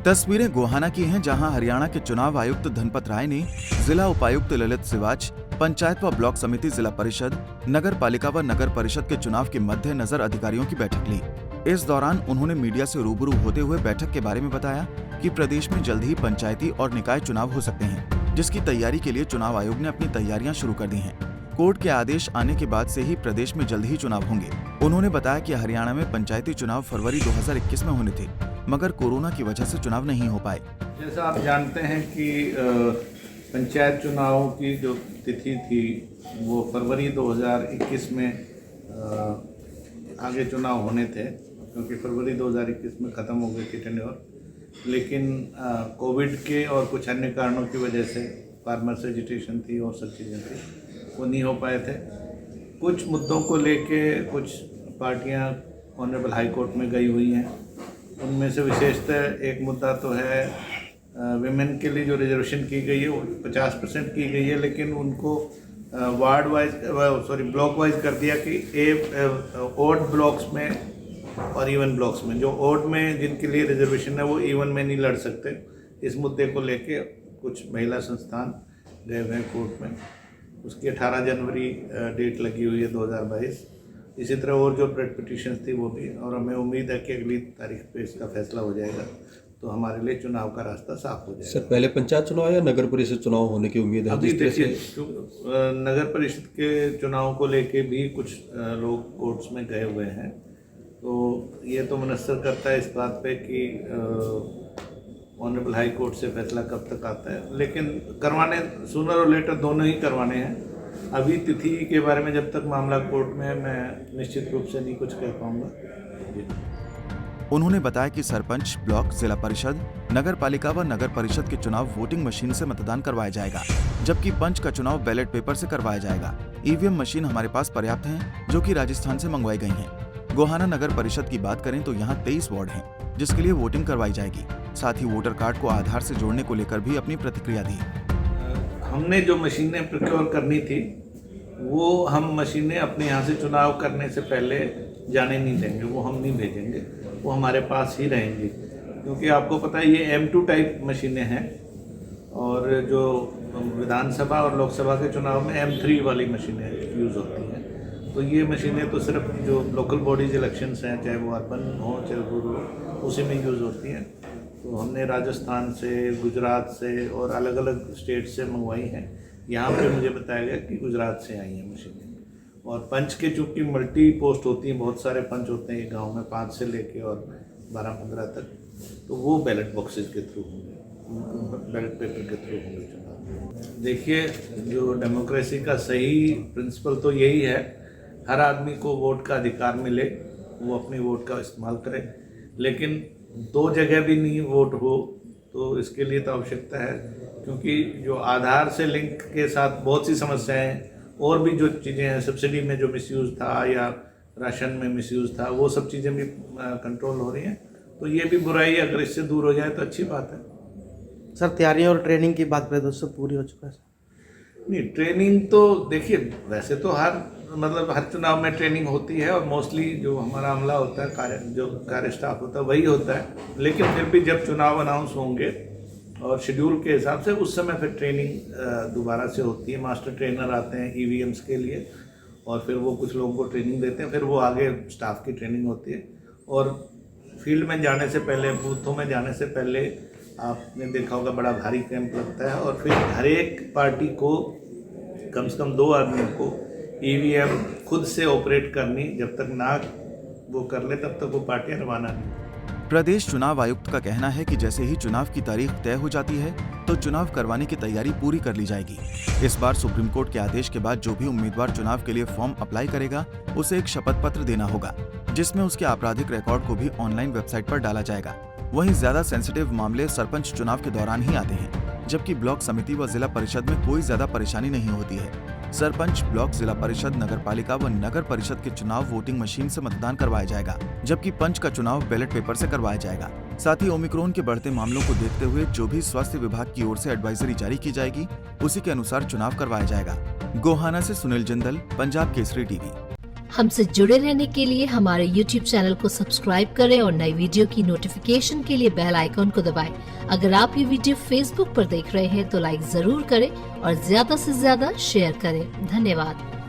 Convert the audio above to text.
तस्वीरें गोहाना की हैं, जहां हरियाणा के चुनाव आयुक्त धनपत राय ने जिला उपायुक्त ललित सिवाच, पंचायत व ब्लॉक समिति, जिला परिषद, नगर पालिका व नगर परिषद के चुनाव के मद्देनजर अधिकारियों की बैठक ली। इस दौरान उन्होंने मीडिया से रूबरू होते हुए बैठक के बारे में बताया कि प्रदेश में जल्द ही पंचायती और निकाय चुनाव हो सकते हैं, जिसकी तैयारी के लिए चुनाव आयोग ने अपनी तैयारियां शुरू कर दी हैं। कोर्ट के आदेश आने के बाद से ही प्रदेश में जल्द ही चुनाव होंगे। उन्होंने बताया कि हरियाणा में पंचायती चुनाव फरवरी 2021 में होने थे, मगर कोरोना की वजह से चुनाव नहीं हो पाए। जैसा आप जानते हैं कि पंचायत चुनाव की जो तिथि थी वो फरवरी 2021 में आगे चुनाव होने थे, क्योंकि फरवरी 2021 में ख़त्म हो गई थी टेन्योर। लेकिन कोविड के और कुछ अन्य कारणों की वजह से फार्मर्स एजिटेशन थी और सब चीज़ें थी, वो नहीं हो पाए थे। कुछ मुद्दों को लेके कुछ पार्टियां ऑनरेबल हाई कोर्ट में गई हुई हैं। उनमें से विशेषतः एक मुद्दा तो है विमेन के लिए जो रिजर्वेशन की गई है वो 50% की गई है, लेकिन उनको वार्ड वाइज ब्लॉक वाइज कर दिया कि ओड ब्लॉक्स में और इवन ब्लॉक्स में, जो ओड में जिनके लिए रिजर्वेशन है वो इवन में नहीं लड़ सकते। इस मुद्दे को लेके कुछ महिला संस्थान गए हुए हैं कोर्ट में। उसकी 18 जनवरी डेट लगी हुई है 2022। इसी तरह और जो ब्रेड पिटिशंस थी वो भी, और हमें उम्मीद है कि अगली तारीख पे इसका फैसला हो जाएगा, तो हमारे लिए चुनाव का रास्ता साफ हो जाएगा। सर, पहले पंचायत चुनाव या नगर परिषद चुनाव होने की उम्मीद है? अभी देखिए, नगर परिषद के चुनाव को लेके भी कुछ लोग कोर्ट्स में गए हुए हैं, तो ये तो मुनस्सर करता है इस बात पे कि ऑनरेबल हाई कोर्ट से फैसला कब तक आता है। लेकिन करवाने सूनर और लेटर दोनों ही करवाने हैं। अभी तिथि के बारे में जब तक मामला कोर्ट में है, मैं निश्चित रूप से नहीं कुछ कह पाऊंगा। उन्होंने बताया कि सरपंच, ब्लॉक, जिला परिषद, नगर पालिका व नगर परिषद के चुनाव वोटिंग मशीन से मतदान करवाया जाएगा, जबकि पंच का चुनाव बैलेट पेपर से करवाया जाएगा। ईवीएम मशीन हमारे पास पर्याप्त हैं, जो कि राजस्थान से मंगवाई गई हैं। गोहाना नगर परिषद की बात करें तो यहाँ 23 वार्ड हैं, जिसके लिए वोटिंग करवाई जाएगी। साथ ही वोटर कार्ड को आधार से जोड़ने को लेकर भी अपनी प्रतिक्रिया दी। हमने जो मशीनें प्रोक्योर करनी थी वो हम मशीनें अपने यहाँ से चुनाव करने से पहले जाने नहीं देंगे, वो हम नहीं भेजेंगे, वो हमारे पास ही रहेंगी। क्योंकि आपको पता है ये M2 टाइप मशीनें हैं, और जो विधानसभा और लोकसभा के चुनाव में M3 वाली मशीनें यूज़ होती हैं। तो ये मशीनें तो सिर्फ जो लोकल बॉडीज इलेक्शंस हैं, चाहे वो अर्बन हो चाहे रूरल हो, उसी में यूज़ होती हैं। तो हमने राजस्थान से, गुजरात से और अलग अलग स्टेट से मंगवाई हैं। यहाँ पे मुझे बताया गया कि गुजरात से आई हैं मशीनें। और पंच के चूँकि मल्टी पोस्ट होती हैं, बहुत सारे पंच होते हैं गांव में, 5 से लेके और 12-15 तक, तो वो बैलेट बॉक्सेस के थ्रू होंगे, बैलेट पेपर के थ्रू होंगे चुनाव। देखिए, जो डेमोक्रेसी का सही प्रिंसिपल तो यही है, हर आदमी को वोट का अधिकार मिले, वो अपनी वोट का इस्तेमाल करे। लेकिन 2 जगह भी नहीं वोट हो तो इसके लिए तो आवश्यकता है, क्योंकि जो आधार से लिंक के साथ बहुत सी समस्याएं और भी जो चीज़ें हैं, सब्सिडी में जो मिसयूज़ था या राशन में मिसयूज़ था, वो सब चीज़ें भी कंट्रोल हो रही हैं। तो ये भी बुराई अगर इससे दूर हो जाए तो अच्छी बात है। सर, तैयारियां और ट्रेनिंग की बात करें तो सब पूरी हो चुका है? नहीं, ट्रेनिंग तो देखिए, वैसे तो हर चुनाव में ट्रेनिंग होती है, और मोस्टली जो हमारा अमला होता है, जो कार्य स्टाफ होता है वही होता है। लेकिन फिर भी जब चुनाव अनाउंस होंगे और शेड्यूल के हिसाब से, उस समय फिर ट्रेनिंग दोबारा से होती है। मास्टर ट्रेनर आते हैं EVMs के लिए, और फिर वो कुछ लोगों को ट्रेनिंग देते हैं, फिर वो आगे स्टाफ की ट्रेनिंग होती है। और फील्ड में जाने से पहले, बूथों में जाने से पहले आपने देखा होगा बड़ा भारी कैंप लगता है, और फिर हर एक पार्टी को कम से कम 2 आदमियों को EVM खुद से ऑपरेट करनी, जब तक ना वो कर ले तब तक वो पार्टियां रवाना नहीं। प्रदेश चुनाव आयुक्त का कहना है कि जैसे ही चुनाव की तारीख तय हो जाती है तो चुनाव करवाने की तैयारी पूरी कर ली जाएगी। इस बार सुप्रीम कोर्ट के आदेश के बाद जो भी उम्मीदवार चुनाव के लिए फॉर्म अप्लाई करेगा, उसे एक शपथ पत्र देना होगा, जिसमें उसके आपराधिक रिकॉर्ड को भी ऑनलाइन वेबसाइट पर डाला जाएगा। वहीं ज्यादा सेंसिटिव मामले सरपंच चुनाव के दौरान ही आते हैं, जबकि ब्लॉक समिति व जिला परिषद में कोई ज्यादा परेशानी नहीं होती है। सरपंच, ब्लॉक, जिला परिषद, नगर पालिका व नगर परिषद के चुनाव वोटिंग मशीन से मतदान करवाया जाएगा, जबकि पंच का चुनाव बैलेट पेपर से करवाया जाएगा। साथ ही ओमिक्रॉन के बढ़ते मामलों को देखते हुए जो भी स्वास्थ्य विभाग की ओर से एडवाइजरी जारी की जाएगी, उसी के अनुसार चुनाव करवाया जाएगा। गोहाना से सुनील जिंदल, पंजाब केसरी टीवी। हमसे जुड़े रहने के लिए हमारे YouTube चैनल को सब्सक्राइब करें और नई वीडियो की नोटिफिकेशन के लिए बेल आइकॉन को दबाएं। अगर आप ये वीडियो Facebook पर देख रहे हैं तो लाइक जरूर करें और ज्यादा से ज्यादा शेयर करें। धन्यवाद।